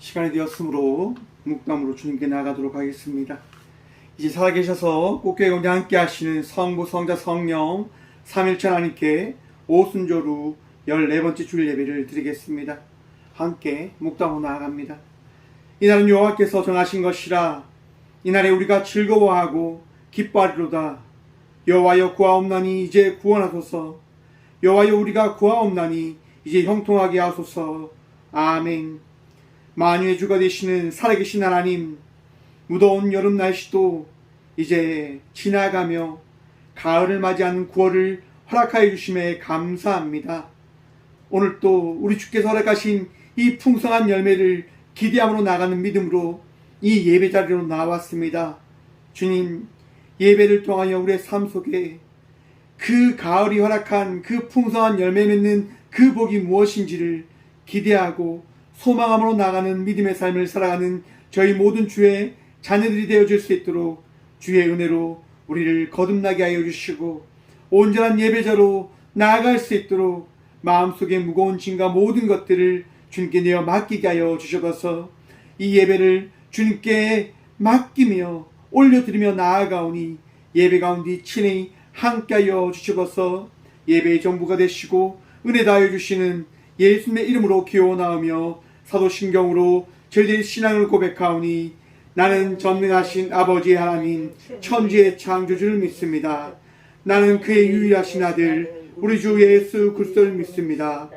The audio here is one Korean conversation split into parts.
시간이 되었으므로 묵담으로 주님께 나가도록 하겠습니다. 이제 살아계셔서 꽃교회 가운데 함께 하시는 성부, 성자, 성령 삼일체 하나님께 오순조로 14번째 주일 예배를 드리겠습니다. 함께 묵담으로 나아갑니다. 이날은 여호와께서 정하신 것이라 이날에 우리가 즐거워하고 기뻐하리로다. 여호와여 구하옵나니 이제 구원하소서. 여호와여 우리가 구하옵나니 이제 형통하게 하소서. 아멘. 만유의 주가 되시는 살아계신 하나님, 무더운 여름 날씨도 이제 지나가며 가을을 맞이하는 9월을 허락하여 주심에 감사합니다. 오늘 또 우리 주께서 허락하신 이 풍성한 열매를 기대함으로 나가는 믿음으로 이 예배 자리로 나왔습니다. 주님, 예배를 통하여 우리의 삶 속에 그 가을이 허락한 그 풍성한 열매 맺는 그 복이 무엇인지를 기대하고 소망함으로 나가는 믿음의 삶을 살아가는 저희 모든 주의 자녀들이 되어줄 수 있도록 주의 은혜로 우리를 거듭나게 하여 주시고 온전한 예배자로 나아갈 수 있도록 마음속에 무거운 짐과 모든 것들을 주님께 내어 맡기게 하여 주셔서 이 예배를 주님께 맡기며 올려드리며 나아가오니 예배 가운데 친히 함께하여 주셔서 예배의 전부가 되시고 은혜 다하여 주시는 예수님의 이름으로 기원하오며 사도신경으로 저희들의 신앙을 고백하오니 나는 전능하신 아버지 하나님 천지의 창조주를 믿습니다. 나는 그의 유일하신 아들 우리 주 예수 그리스도를 믿습니다.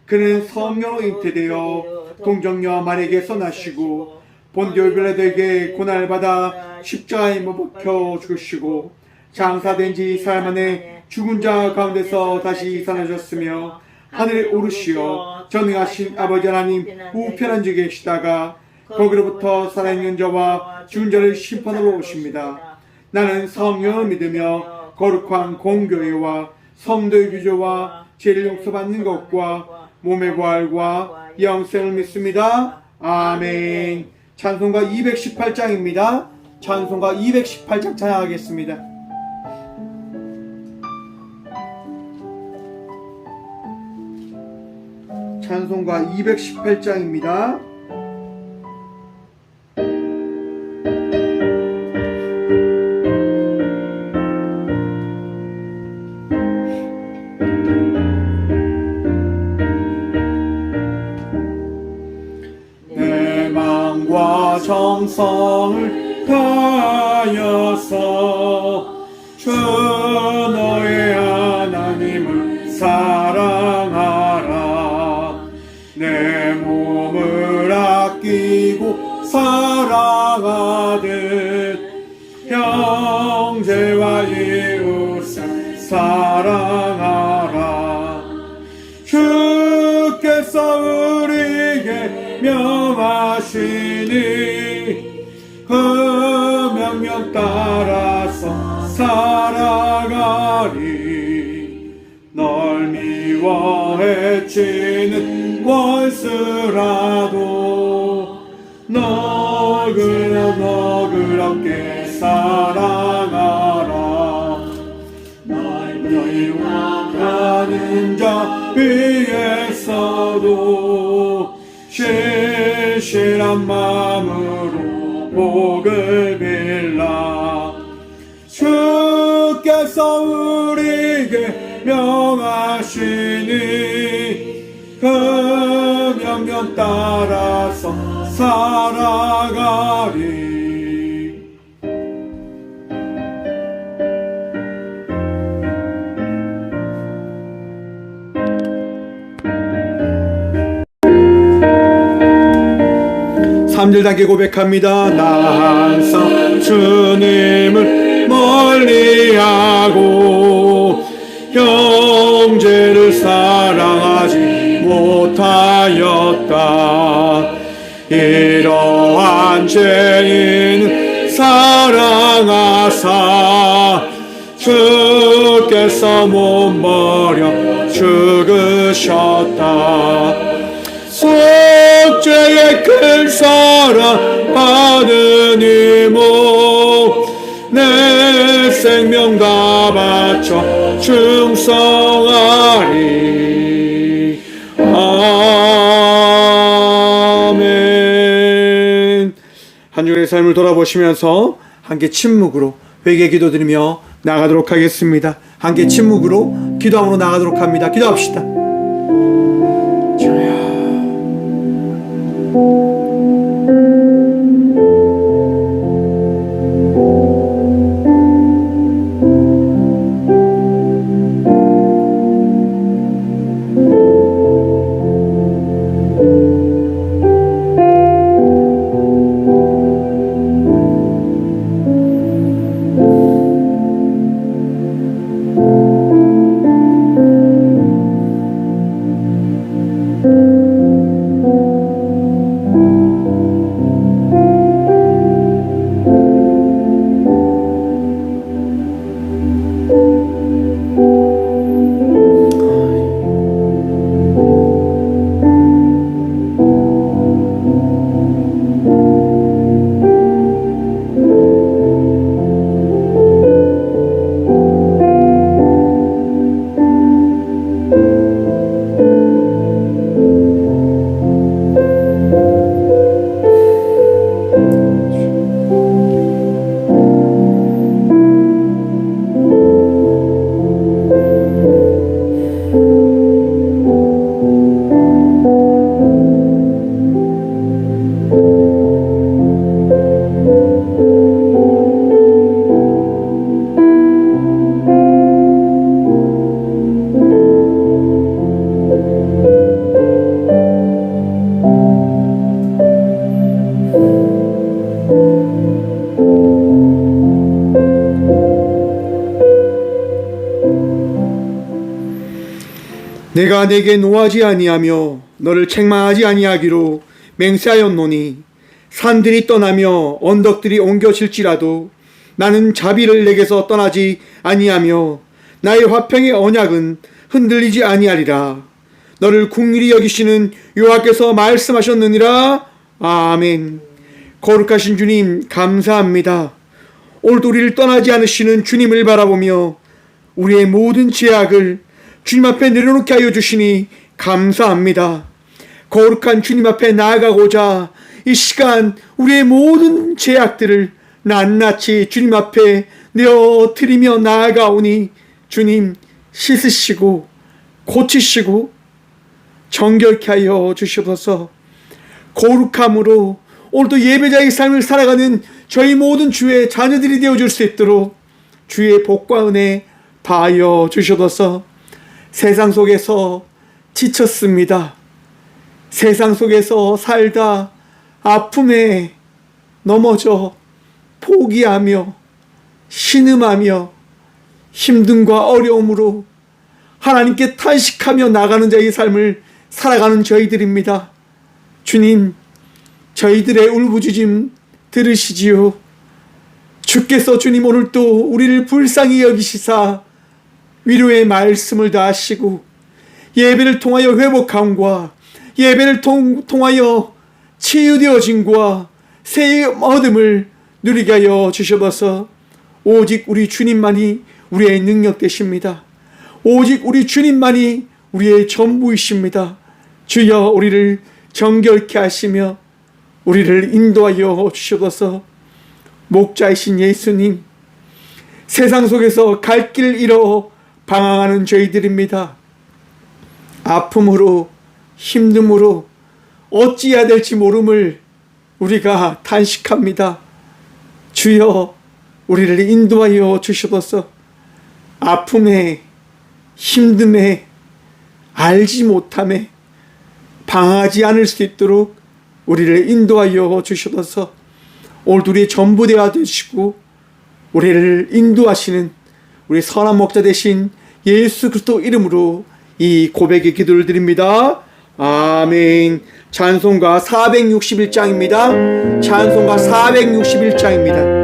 그는 성령으로 잉태되어 동정녀 마리아에게서 나시고 본디오 빌라도에게 고난을 받아 십자가에 못 박혀 죽으시고 장사된 지 4일 만에 죽은 자 가운데서 다시 살아나셨으며 하늘에 오르시어 전능하신 아버지 하나님 우편한 지 계시다가 거기로부터 살아있는 자와 죽은 자를 심판하러 오십니다. 나는 성령을 믿으며 거룩한 공교회와 성도의 규조와 죄를 용서받는 것과 몸의 부활과 영생을 믿습니다. 아멘. 찬송가 218장입니다. 찬송가 218장 찬양하겠습니다. 찬송가 218장입니다. 내 마음과 정성을 다하여서 주 너의 하나님을 사랑하라. 내 몸을 아끼고 사랑하듯 형제와 이웃을 사랑하라. 주께서 우리에게 명하시니 그 명령 따라서 살아가리. 널 미워해치는 원수라도 너그럽게 사랑하라. 널 미워하는 자 위에서도 신실한 마음으로 복을 빌라. 주께서 우리에게 명하시니 그 명령 따라서 살아가리. 삼절단계 고백합니다. 나 항상 주님을 멀리하고 형제를 사랑하지 못하였다. 이러한 죄인은 사랑하사 주께서 몸버려 죽으셨다. 속죄의 큰 사랑 받으니모 내 생명 다 바쳐 충성하리. 아멘. 한 주의 삶을 돌아보시면서 함께 침묵으로 회개 기도드리며 나가도록 하겠습니다. 함께 침묵으로 기도함으로 나가도록 합니다. 기도합시다. 주여. 내가 내게 노하지 아니하며 너를 책망하지 아니하기로 맹세하였노니 산들이 떠나며 언덕들이 옮겨질지라도 나는 자비를 내게서 떠나지 아니하며 나의 화평의 언약은 흔들리지 아니하리라. 너를 긍휼히 여기시는 여호와께서 말씀하셨느니라. 아멘. 거룩하신 주님 감사합니다. 오늘도 우리를 떠나지 않으시는 주님을 바라보며 우리의 모든 죄악을 주님 앞에 내려놓게 하여 주시니 감사합니다. 거룩한 주님 앞에 나아가고자 이 시간 우리의 모든 죄악들을 낱낱이 주님 앞에 내어드리며 나아가오니 주님 씻으시고 고치시고 정결케 하여 주시옵소서. 거룩함으로 오늘도 예배자의 삶을 살아가는 저희 모든 주의 자녀들이 되어줄 수 있도록 주의 복과 은혜 다하여 주시옵소서. 세상 속에서 지쳤습니다. 세상 속에서 살다 아픔에 넘어져 포기하며 신음하며 힘듦과 어려움으로 하나님께 탄식하며 나가는 자의 삶을 살아가는 저희들입니다. 주님, 저희들의 울부짖음 들으시지요. 주께서 주님 오늘도 우리를 불쌍히 여기시사 위로의 말씀을 다하시고 예배를 통하여 회복함과 예배를 통하여 치유되어짐과 새 얻음을 누리게 하여 주셔서 오직 우리 주님만이 우리의 능력 되십니다. 오직 우리 주님만이 우리의 전부이십니다. 주여 우리를 정결케 하시며 우리를 인도하여 주셔서 목자이신 예수님, 세상 속에서 갈 길 잃어 방황하는 저희들입니다. 아픔으로 힘듦으로 어찌해야 될지 모름을 우리가 탄식합니다. 주여 우리를 인도하여 주시옵소서. 아픔에 힘듦에 알지 못함에 방황하지 않을 수 있도록 우리를 인도하여 주시옵소서. 오늘 우리의 전부 되어 주시고 우리를 인도하시는 우리 선한 목자 되신 예수 그리스도 이름으로 이 고백의 기도를 드립니다. 아멘. 찬송가 461장입니다. 찬송가 461장입니다.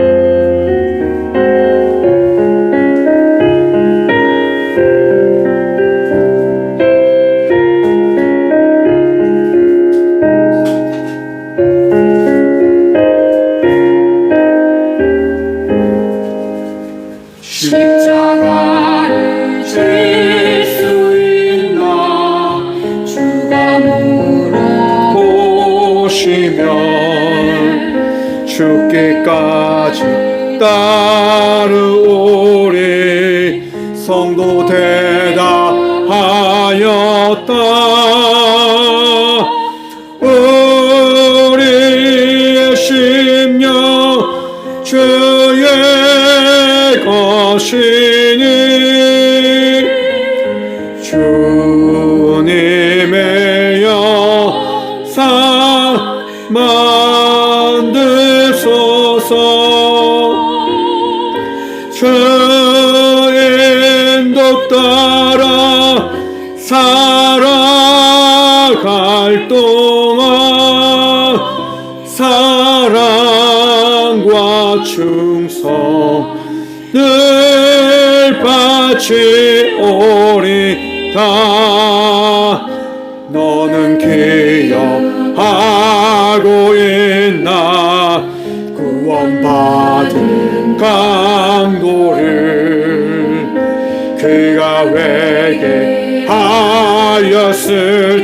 십자가를 질 수 있나 주가 물어보시면 죽기까지 따르오리. 성도 대답하였다. 우리의 심령 주의 것이니 주님의 영상 만드소서. 주 인도 따라 살아갈 동안 사랑과 충성 늘 바치오리다. 너는 기억하고 있나 구원받은 강도를. 그가 회개하였을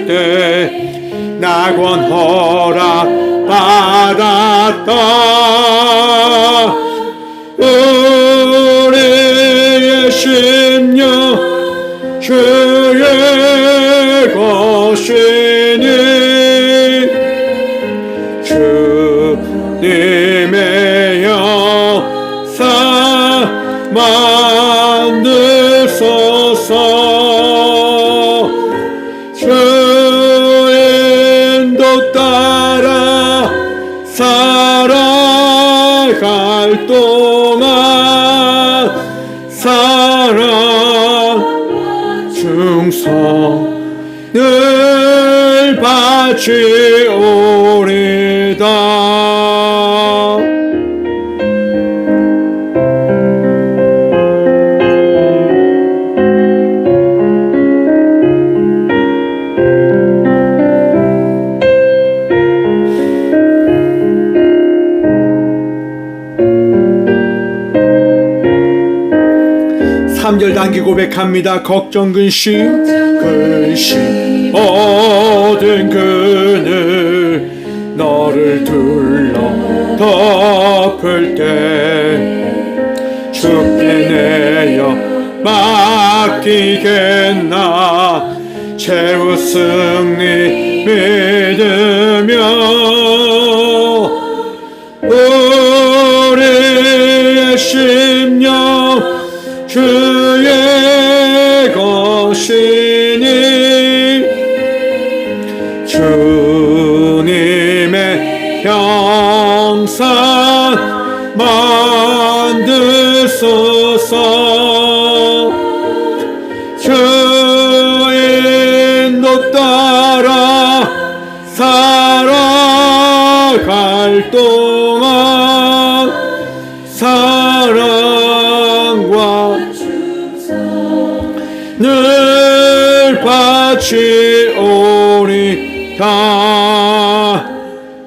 때 낙원 허락 받았다. 우리의 심령 주의 것이니 주님의 영상 만드소서. 주 인도 따라 살아갈 동안 사랑 충성 늘 바치오리다. 삼절 단기 고백합니다. 걱정 근심 모든 그늘 너를 둘러 덮을 때 주께 내어 맡기겠나. 최후 승리 믿으며 우리의 심령 주의 것이니 주님의 형상 만드소서. 주 인도 따라 살아갈 동안 사랑과 늘 바치오리다.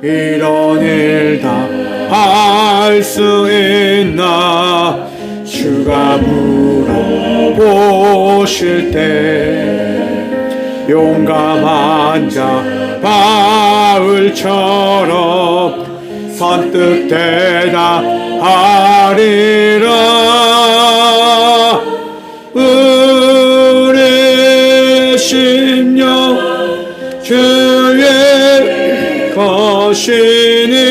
이런 일 다 할 수 있나 주가 물어보실 때 용감한 자 바울처럼 선뜻 대답하리라. 우리의 심령 주의 것이니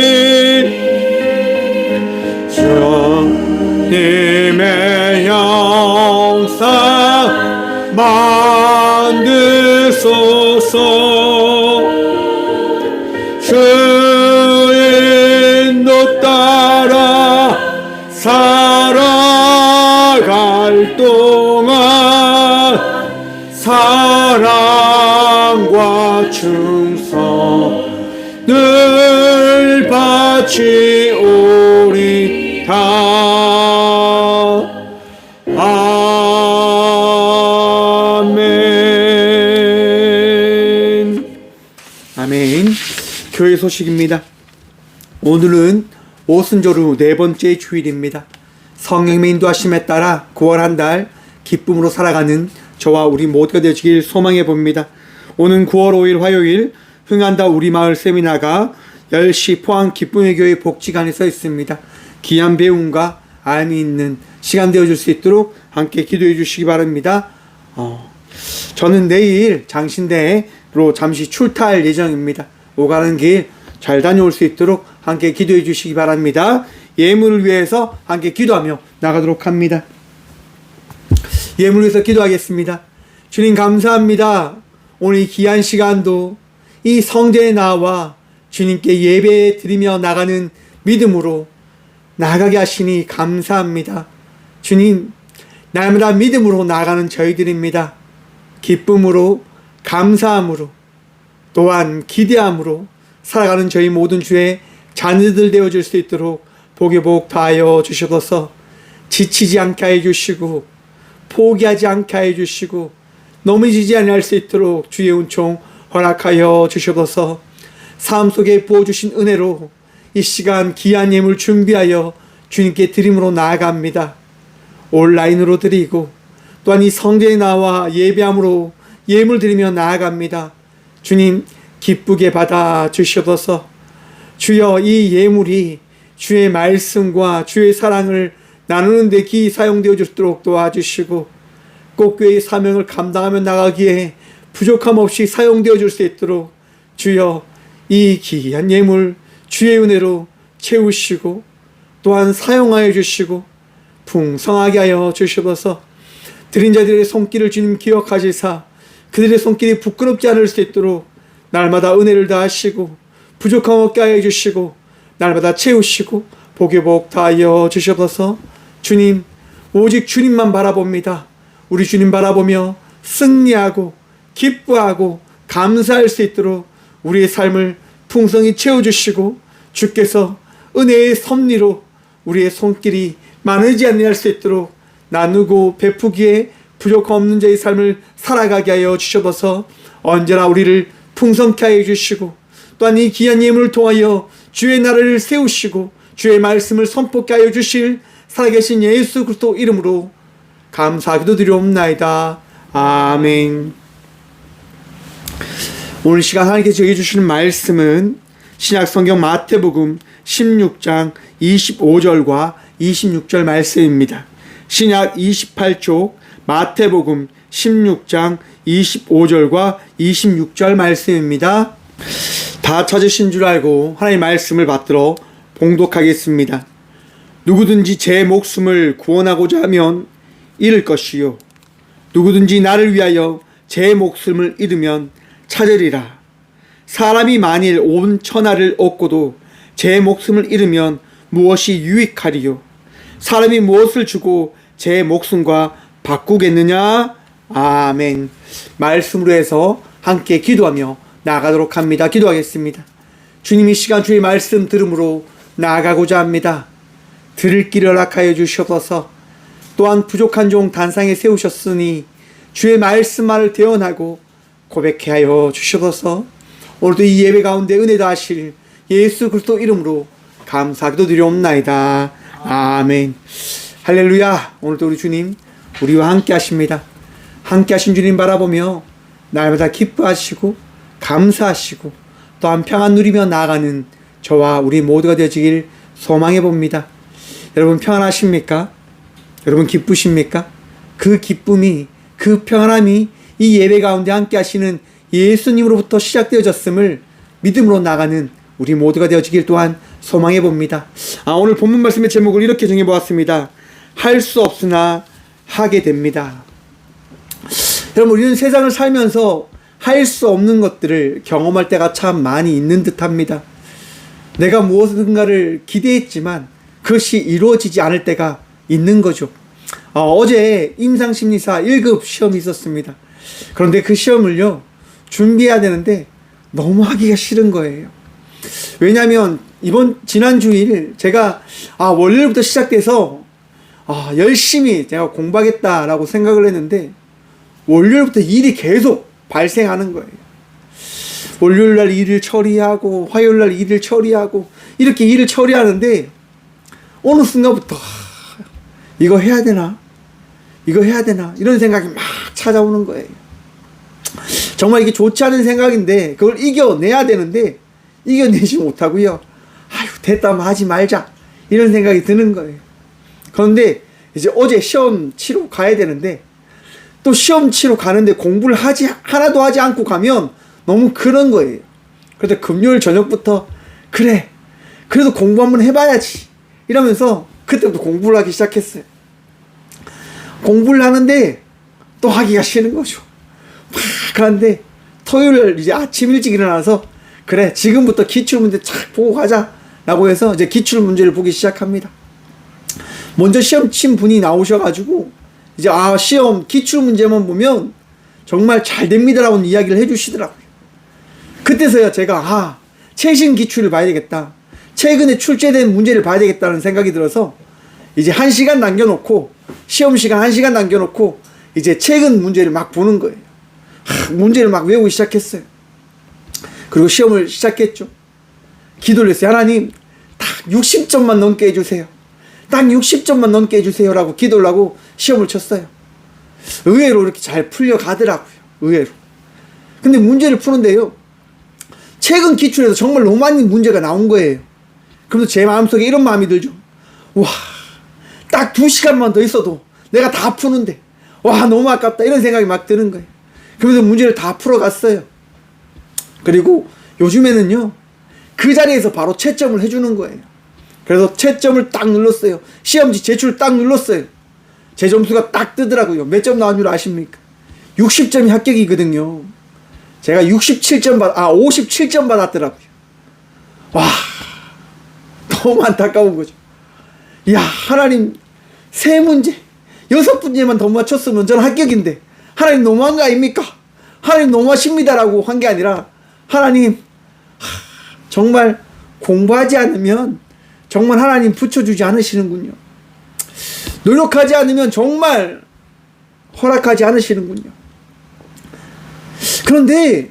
주님의 영상 만드소서. 주 인도 따라 살아갈 동안 사랑과 충성 늘 바치오리다. 아멘. 아멘. 교회 소식입니다. 오늘은 오순절후 네 번째 주일입니다. 성령의 인도하심에 따라 9월 한 달 기쁨으로 살아가는 저와 우리 모두가 되시길 소망해 봅니다. 오는 9월 5일 화요일 흥한다 우리마을 세미나가 10시 포항 기쁨의 교회 복지관에 서 있습니다. 귀한 배움과 알미 있는 시간 되어줄 수 있도록 함께 기도해 주시기 바랍니다. 저는 내일 장신대로 잠시 출타할 예정입니다. 오가는 길 잘 다녀올 수 있도록 함께 기도해 주시기 바랍니다. 예물을 위해서 함께 기도하며 나가도록 합니다. 예물을 위해서 기도하겠습니다. 주님 감사합니다. 오늘 이 귀한 시간도 이 성전에 나와 주님께 예배 드리며 나가는 믿음으로 나가게 하시니 감사합니다. 주님, 날마다 믿음으로 나가는 저희들입니다. 기쁨으로, 감사함으로, 또한 기대함으로 살아가는 저희 모든 주의 자녀들 되어줄 수 있도록 복의 복 다하여 주셔서 지치지 않게 해주시고 포기하지 않게 해주시고 넘어지지 않을 수 있도록 주의 은총 허락하여 주셔서 삶 속에 부어주신 은혜로 이 시간 귀한 예물 준비하여 주님께 드림으로 나아갑니다. 온라인으로 드리고 또한 이 성전에 나와 예배함으로 예물 드리며 나아갑니다. 주님 기쁘게 받아 주시옵소서. 주여 이 예물이 주의 말씀과 주의 사랑을 나누는 데 귀히 사용되어 주도록 도와주시고 꽃교회의 사명을 감당하며 나가기에 부족함 없이 사용되어 줄 수 있도록 주여 이 귀한 예물 주의 은혜로 채우시고 또한 사용하여 주시고 풍성하게 하여 주시옵소서. 드린 자들의 손길을 주님 기억하시사 그들의 손길이 부끄럽지 않을 수 있도록 날마다 은혜를 다하시고 부족함 없게 하여 주시고 날마다 채우시고 복의 복 다하여 주시옵소서. 주님 오직 주님만 바라봅니다. 우리 주님 바라보며 승리하고 기뻐하고 감사할 수 있도록 우리의 삶을 풍성히 채워주시고 주께서 은혜의 섭리로 우리의 손길이 마르지 않을 수 있도록 나누고 베푸기에 부족함 없는 자의 삶을 살아가게 하여 주셔서 언제나 우리를 풍성케 하여 주시고 또한 이 귀한 예물을 통하여 주의 나라를 세우시고 주의 말씀을 선포케 하여 주실 살아계신 예수 그리스도 이름으로 감사하기도 드리옵나이다. 아멘. 오늘 시간 하나님께서 정해주시는 말씀은 신약성경 마태복음 16장 25절과 26절 말씀입니다. 신약 28쪽 마태복음 16장 25절과 26절 말씀입니다. 다 찾으신 줄 알고 하나님의 말씀을 받들어 봉독하겠습니다. 누구든지 제 목숨을 구원하고자 하면 잃을 것이요 누구든지 나를 위하여 제 목숨을 잃으면 찾으리라. 사람이 만일 온 천하를 얻고도 제 목숨을 잃으면 무엇이 유익하리요? 사람이 무엇을 주고 제 목숨과 바꾸겠느냐? 아멘. 말씀으로 해서 함께 기도하며 나아가도록 합니다. 기도하겠습니다. 주님 이 시간 주의 말씀 들음으로 나아가고자 합니다. 들을 길을 허락하여 주시옵소서. 또한 부족한 종 단상에 세우셨으니 주의 말씀만을 대언하고 고백해 하여 주시옵소서. 오늘도 이 예배 가운데 은혜 다하실 예수 그리스도 이름으로 감사기도 드리옵나이다. 아멘. 할렐루야. 오늘도 우리 주님 우리와 함께 하십니다. 함께 하신 주님 바라보며 날마다 기뻐하시고 감사하시고 또한 평안 누리며 나아가는 저와 우리 모두가 되어지길 소망해 봅니다. 여러분 평안하십니까? 여러분 기쁘십니까? 그 기쁨이 그 평안함이 이 예배 가운데 함께 하시는 예수님으로부터 시작되어졌음을 믿음으로 나가는 우리 모두가 되어지길 또한 소망해 봅니다. 오늘 본문 말씀의 제목을 이렇게 정해 보았습니다. 할 수 없으나 하게 됩니다. 여러분 우리는 세상을 살면서 할 수 없는 것들을 경험할 때가 참 많이 있는 듯합니다. 내가 무엇인가를 기대했지만 그것이 이루어지지 않을 때가 있는 거죠. 어제 임상심리사 1급 시험이 있었습니다. 그런데 그 시험을요 준비해야 되는데 너무 하기가 싫은 거예요. 왜냐하면 지난 주일 제가 월요일부터 시작돼서 열심히 제가 공부하겠다라고 생각을 했는데 월요일부터 일이 계속 발생하는 거예요. 월요일날 일을 처리하고 화요일날 일을 처리하고 이렇게 일을 처리하는데 어느 순간부터 이거 해야 되나 이런 생각이 막 찾아오는 거예요. 정말 이게 좋지 않은 생각인데 그걸 이겨내야 되는데 이겨내지 못하고요. 아유, 됐다면 하지 말자. 이런 생각이 드는 거예요. 그런데 이제 어제 시험 치러 가야 되는데, 또 시험 치러 가는데 공부를 하나도 하지 않고 가면 너무 그런 거예요. 그래서 금요일 저녁부터, 그래, 그래도 공부 한번 해봐야지. 이러면서 그때부터 공부를 하기 시작했어요. 공부를 하는데 또 하기가 싫은 거죠. 막 그런데 토요일 이제 아침 일찍 일어나서, 그래, 지금부터 기출문제 착 보고 가자 라고 해서 이제 기출문제를 보기 시작합니다. 먼저 시험 친 분이 나오셔가지고 이제 시험 기출문제만 보면 정말 잘 됩니다라고 이야기를 해주시더라고요. 그때서야 제가 최신 기출을 봐야 되겠다, 최근에 출제된 문제를 봐야 되겠다는 생각이 들어서 이제 1시간 남겨놓고, 시험 시간 1시간 남겨놓고 이제 최근 문제를 막 보는 거예요. 문제를 막 외우기 시작했어요. 그리고 시험을 시작했죠. 기도를 했어요. 하나님, 딱 60점만 넘게 해주세요. 딱 60점만 넘게 해주세요 라고 기도를 하고 시험을 쳤어요. 의외로 이렇게 잘 풀려가더라고요. 의외로. 근데 문제를 푸는데요, 최근 기출에서 정말 너무 많은 문제가 나온 거예요. 그래서 제 마음속에 이런 마음이 들죠. 와, 딱 2시간만 더 있어도 내가 다 푸는데, 와, 너무 아깝다. 이런 생각이 막 드는 거예요. 그래서 문제를 다 풀어갔어요. 그리고 요즘에는요, 그 자리에서 바로 채점을 해주는 거예요. 그래서 채점을 딱 눌렀어요. 시험지 제출 딱 눌렀어요. 제 점수가 딱 뜨더라고요. 몇 점 나온 줄 아십니까? 60점이 합격이거든요. 제가 57점 받았더라고요. 와, 너무 안타까운 거죠. 이야, 하나님, 3문제, 6문제만 더 맞췄으면 저는 합격인데, 하나님 너무한 거 아닙니까? 하나님 너무하십니다라고 한 게 아니라, 하나님, 정말 공부하지 않으면 정말 하나님 붙여주지 않으시는군요. 노력하지 않으면 정말 허락하지 않으시는군요. 그런데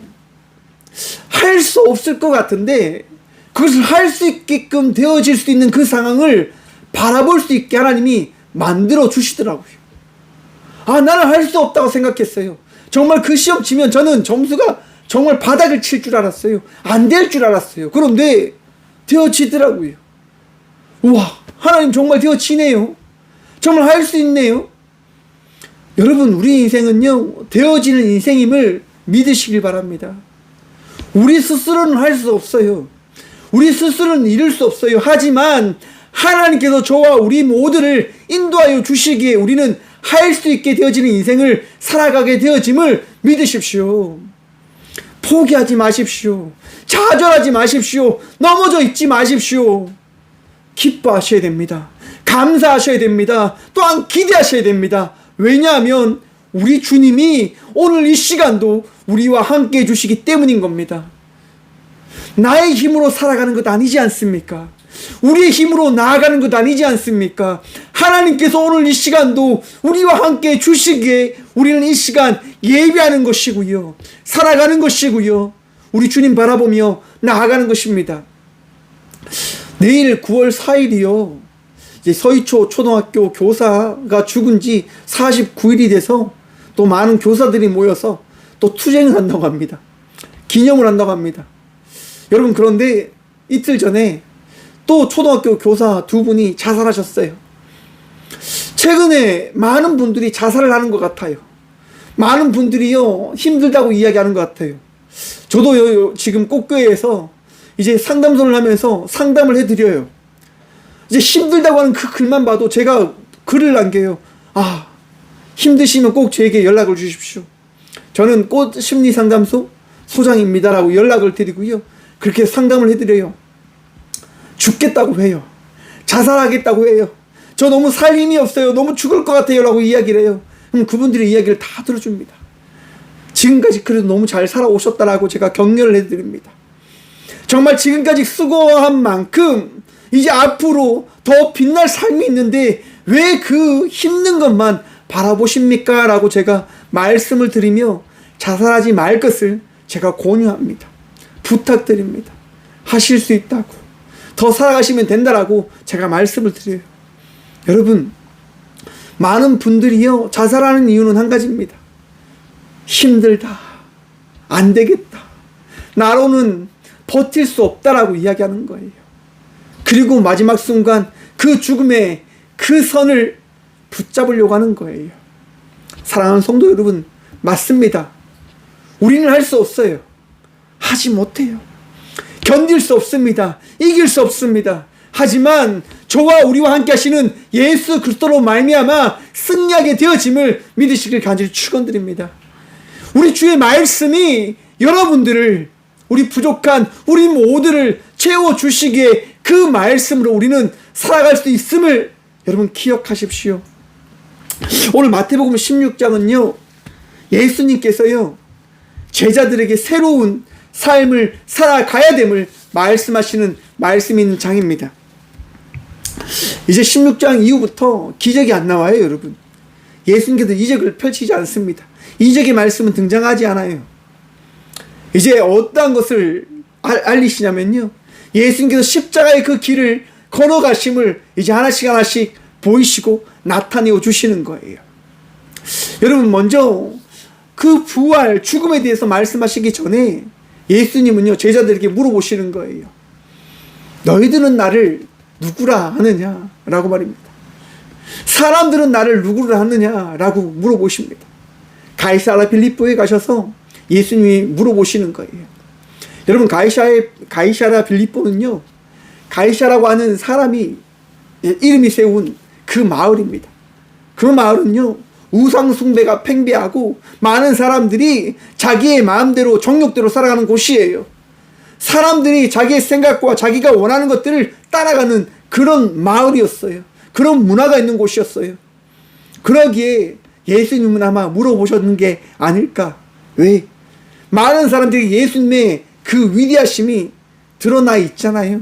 할 수 없을 것 같은데, 그것을 할 수 있게끔 되어질 수 있는 그 상황을 바라볼 수 있게 하나님이 만들어 주시더라고요. 나는 할 수 없다고 생각했어요. 정말 그 시험 치면 저는 점수가 정말 바닥을 칠 줄 알았어요. 안 될 줄 알았어요. 그런데 되어지더라고요. 우와, 하나님 정말 되어지네요. 정말 할 수 있네요. 여러분, 우리 인생은요, 되어지는 인생임을 믿으시길 바랍니다. 우리 스스로는 할 수 없어요. 우리 스스로는 이룰 수 없어요. 하지만 하나님께서 저와 우리 모두를 인도하여 주시기에 우리는 할 수 있게 되어지는 인생을 살아가게 되어짐을 믿으십시오. 포기하지 마십시오. 좌절하지 마십시오. 넘어져 있지 마십시오. 기뻐하셔야 됩니다. 감사하셔야 됩니다. 또한 기대하셔야 됩니다. 왜냐하면 우리 주님이 오늘 이 시간도 우리와 함께 해주시기 때문인 겁니다. 나의 힘으로 살아가는 것 아니지 않습니까? 우리의 힘으로 나아가는 것 아니지 않습니까? 하나님께서 오늘 이 시간도 우리와 함께 주시기에 우리는 이 시간 예배하는 것이고요, 살아가는 것이고요, 우리 주님 바라보며 나아가는 것입니다. 내일 9월 4일이요, 이제 서희초 초등학교 교사가 죽은 지 49일이 돼서 또 많은 교사들이 모여서 또 투쟁을 한다고 합니다. 기념을 한다고 합니다. 여러분, 그런데 이틀 전에 또 초등학교 교사 2분이 자살하셨어요. 최근에 많은 분들이 자살을 하는 것 같아요. 많은 분들이요, 힘들다고 이야기하는 것 같아요. 저도 지금 꽃교회에서 이제 상담소를 하면서 상담을 해드려요. 이제 힘들다고 하는 그 글만 봐도 제가 글을 남겨요. 힘드시면 꼭 저에게 연락을 주십시오. 저는 꽃 심리상담소 소장입니다라고 연락을 드리고요, 그렇게 상담을 해드려요. 죽겠다고 해요. 자살하겠다고 해요. 저 너무 살 힘이 없어요. 너무 죽을 것 같아요 라고 이야기를 해요. 그럼 그분들의 이야기를 다 들어줍니다. 지금까지 그래도 너무 잘 살아오셨다라고 제가 격려를 해드립니다. 정말 지금까지 수고한 만큼 이제 앞으로 더 빛날 삶이 있는데 왜 그 힘든 것만 바라보십니까? 라고 제가 말씀을 드리며 자살하지 말 것을 제가 권유합니다. 부탁드립니다. 하실 수 있다고, 더 살아가시면 된다라고 제가 말씀을 드려요. 여러분, 많은 분들이요, 자살하는 이유는 한 가지입니다. 힘들다, 안 되겠다, 나로는 버틸 수 없다라고 이야기하는 거예요. 그리고 마지막 순간 그 죽음의 그 선을 붙잡으려고 하는 거예요. 사랑하는 성도 여러분, 맞습니다. 우리는 할 수 없어요. 하지 못해요. 견딜 수 없습니다. 이길 수 없습니다. 하지만 저와 우리와 함께 하시는 예수 그리스도로 말미암아 승리하게 되어짐을 믿으시길 간절히 축원드립니다. 우리 주의 말씀이 여러분들을, 우리 부족한 우리 모두를 채워주시기에 그 말씀으로 우리는 살아갈 수 있음을 여러분 기억하십시오. 오늘 마태복음 16장은요, 예수님께서요 제자들에게 새로운 삶을 살아가야 됨을 말씀하시는 말씀이 있는 장입니다. 이제 16장 이후부터 기적이 안 나와요, 여러분. 예수님께서 이적을 펼치지 않습니다. 이적의 말씀은 등장하지 않아요. 이제 어떠한 것을 알리시냐면요, 예수님께서 십자가의 그 길을 걸어가심을 이제 하나씩 하나씩 보이시고 나타내어 주시는 거예요. 여러분, 먼저 그 부활, 죽음에 대해서 말씀하시기 전에 예수님은요 제자들에게 물어보시는 거예요. 너희들은 나를 누구라 하느냐? 라고 말입니다. 사람들은 나를 누구라 하느냐? 라고 물어보십니다. 가이사라 빌립보에 가셔서 예수님이 물어보시는 거예요. 여러분, 가이사라 빌립보는요, 가이사라고 하는 사람이 이름이 세운 그 마을입니다. 그 마을은요 우상숭배가 팽배하고 많은 사람들이 자기의 마음대로 정욕대로 살아가는 곳이에요. 사람들이 자기의 생각과 자기가 원하는 것들을 따라가는 그런 마을이었어요. 그런 문화가 있는 곳이었어요. 그러기에 예수님은 아마 물어보셨는 게 아닐까. 왜? 많은 사람들이 예수님의 그 위대하심이 드러나 있잖아요.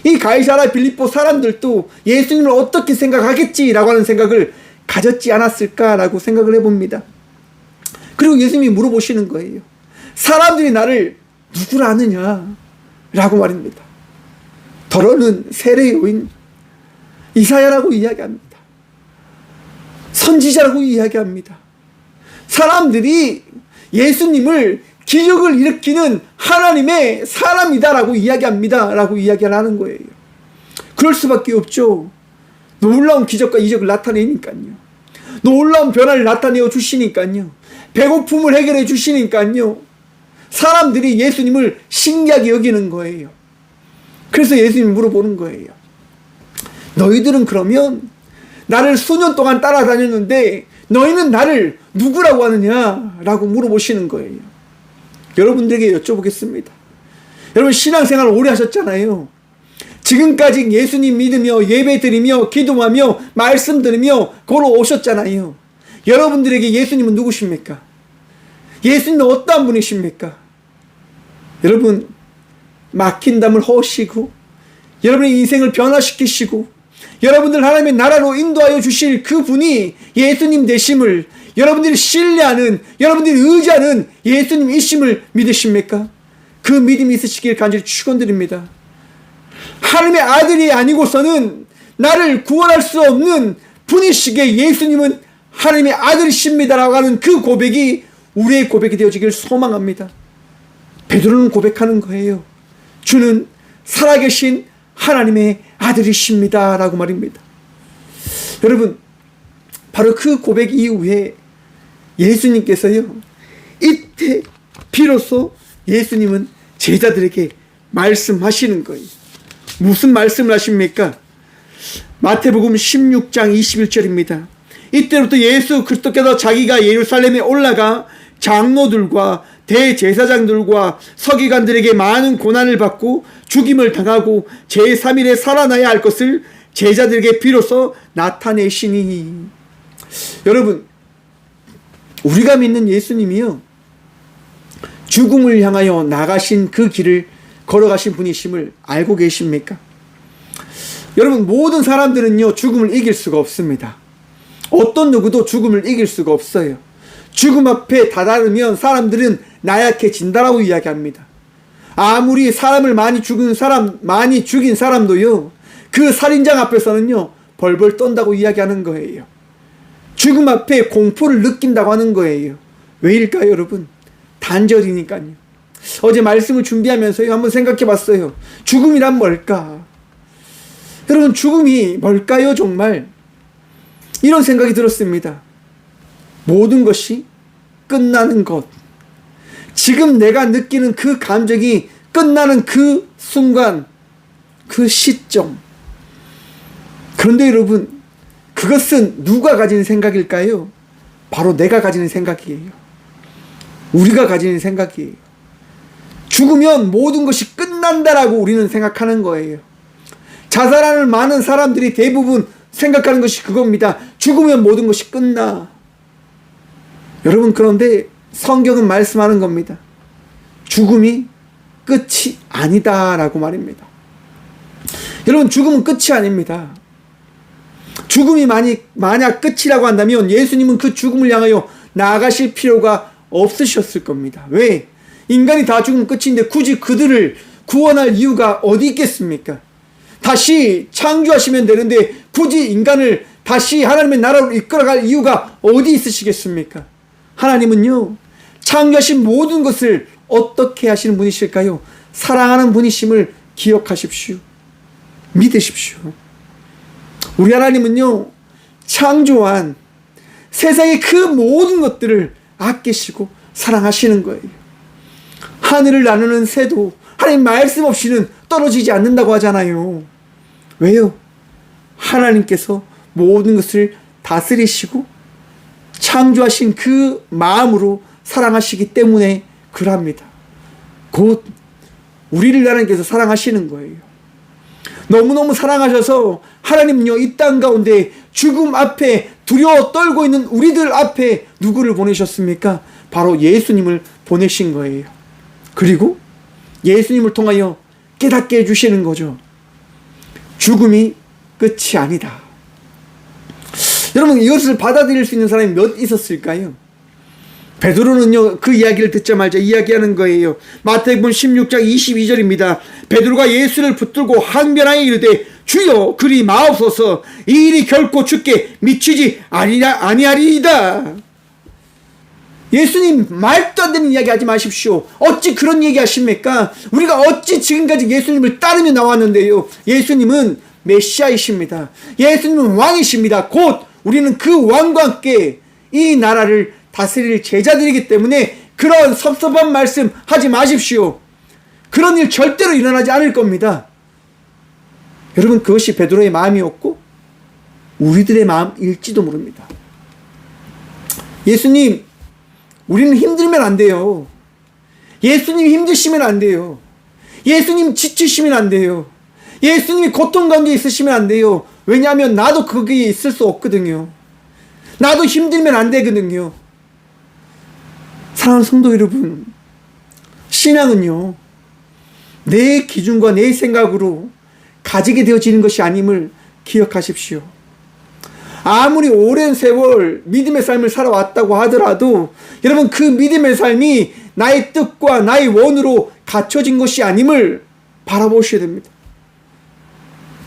이 가이사라 빌립보 사람들도 예수님을 어떻게 생각하겠지라고 하는 생각을 가졌지 않았을까라고 생각을 해봅니다. 그리고 예수님이 물어보시는 거예요. 사람들이 나를 누구라 아느냐? 라고 말입니다. 더러는 세례 요인 이사야라고 이야기합니다. 선지자라고 이야기합니다. 사람들이 예수님을 기적을 일으키는 하나님의 사람이다라고 이야기합니다. 라고 이야기를 하는 거예요. 그럴 수밖에 없죠. 놀라운 기적과 이적을 나타내니까요. 놀라운 변화를 나타내어 주시니까요. 배고픔을 해결해 주시니까요. 사람들이 예수님을 신기하게 여기는 거예요. 그래서 예수님이 물어보는 거예요. 너희들은 그러면 나를 수년 동안 따라다녔는데 너희는 나를 누구라고 하느냐? 라고 물어보시는 거예요. 여러분들에게 여쭤보겠습니다. 여러분, 신앙생활 오래 하셨잖아요. 지금까지 예수님 믿으며 예배 드리며 기도하며 말씀 들으며 걸어오셨잖아요. 여러분들에게 예수님은 누구십니까? 예수님은 어떠한 분이십니까? 여러분, 막힌 담을 허시고 여러분의 인생을 변화시키시고 여러분들 하나님의 나라로 인도하여 주실 그 분이 예수님 되심을 여러분들이 신뢰하는, 여러분들이 의지하는 예수님이심을 믿으십니까? 그 믿음이 있으시길 간절히 축원드립니다. 하나님의 아들이 아니고서는 나를 구원할 수 없는 분이시기에 예수님은 하나님의 아들이십니다라고 하는 그 고백이 우리의 고백이 되어지길 소망합니다. 베드로는 고백하는 거예요. 주는 살아계신 하나님의 아들이십니다 라고 말입니다. 여러분, 바로 그 고백 이후에 예수님께서요, 이때 비로소 예수님은 제자들에게 말씀하시는 거예요. 무슨 말씀을 하십니까? 마태복음 16장 21절입니다. 이때부터 예수 그리스도께서 자기가 예루살렘에 올라가 장로들과 대제사장들과 서기관들에게 많은 고난을 받고 죽임을 당하고 제3일에 살아나야 할 것을 제자들에게 비로소 나타내시니. 여러분, 우리가 믿는 예수님이요, 죽음을 향하여 나가신 그 길을 걸어가신 분이심을 알고 계십니까? 여러분, 모든 사람들은요 죽음을 이길 수가 없습니다. 어떤 누구도 죽음을 이길 수가 없어요. 죽음 앞에 다다르면 사람들은 나약해진다라고 이야기합니다. 아무리 사람을 많이 죽인 사람도요, 그 살인장 앞에서는요 벌벌 떤다고 이야기하는 거예요. 죽음 앞에 공포를 느낀다고 하는 거예요. 왜일까요, 여러분? 단절이니까요. 어제 말씀을 준비하면서요, 한번 생각해 봤어요. 죽음이란 뭘까? 여러분, 죽음이 뭘까요, 정말? 이런 생각이 들었습니다. 모든 것이 끝나는 것. 지금 내가 느끼는 그 감정이 끝나는 그 순간, 그 시점. 그런데 여러분, 그것은 누가 가지는 생각일까요? 바로 내가 가지는 생각이에요. 우리가 가지는 생각이에요. 죽으면 모든 것이 끝난다라고 우리는 생각하는 거예요. 자살하는 많은 사람들이 대부분 생각하는 것이 그겁니다. 죽으면 모든 것이 끝나. 여러분, 그런데 성경은 말씀하는 겁니다. 죽음이 끝이 아니다라고 말입니다. 여러분, 죽음은 끝이 아닙니다. 죽음이 만약 끝이라고 한다면 예수님은 그 죽음을 향하여 나아가실 필요가 없으셨을 겁니다. 왜? 인간이 다 죽으면 끝인데 굳이 그들을 구원할 이유가 어디 있겠습니까? 다시 창조하시면 되는데 굳이 인간을 다시 하나님의 나라로 이끌어갈 이유가 어디 있으시겠습니까? 하나님은요, 창조하신 모든 것을 어떻게 하시는 분이실까요? 사랑하는 분이심을 기억하십시오. 믿으십시오. 우리 하나님은요, 창조한 세상의 그 모든 것들을 아끼시고 사랑하시는 거예요. 하늘을 나누는 새도 하나님 말씀 없이는 떨어지지 않는다고 하잖아요. 왜요? 하나님께서 모든 것을 다스리시고 창조하신 그 마음으로 사랑하시기 때문에 그럽니다. 곧 우리를 하나님께서 사랑하시는 거예요. 너무너무 사랑하셔서 하나님은요, 이 땅 가운데 죽음 앞에 두려워 떨고 있는 우리들 앞에 누구를 보내셨습니까? 바로 예수님을 보내신 거예요. 그리고 예수님을 통하여 깨닫게 해주시는 거죠. 죽음이 끝이 아니다. 여러분, 이것을 받아들일 수 있는 사람이 몇 있었을까요? 베드로는요, 그 이야기를 듣자마자 이야기하는 거예요. 마태복음 16장 22절입니다. 베드로가 예수를 붙들고 항변하여 이르되 주여 그리 마옵소서, 이 일이 결코 주께 미치지 아니하리이다. 예수님, 말도 안 되는 이야기 하지 마십시오. 어찌 그런 얘기 하십니까? 우리가 어찌 지금까지 예수님을 따르며 나왔는데요. 예수님은 메시아이십니다. 예수님은 왕이십니다. 곧 우리는 그 왕과 함께 이 나라를 다스릴 제자들이기 때문에 그런 섭섭한 말씀 하지 마십시오. 그런 일 절대로 일어나지 않을 겁니다. 여러분, 그것이 베드로의 마음이었고 우리들의 마음일지도 모릅니다. 예수님, 우리는 힘들면 안 돼요. 예수님 힘드시면 안 돼요. 예수님 지치시면 안 돼요. 예수님이 고통 가운데 있으시면 안 돼요. 왜냐하면 나도 거기에 있을 수 없거든요. 나도 힘들면 안 되거든요. 사랑하는 성도 여러분, 신앙은요, 내 기준과 내 생각으로 가지게 되어지는 것이 아님을 기억하십시오. 아무리 오랜 세월 믿음의 삶을 살아왔다고 하더라도 여러분, 그 믿음의 삶이 나의 뜻과 나의 원으로 갖춰진 것이 아님을 바라보셔야 됩니다.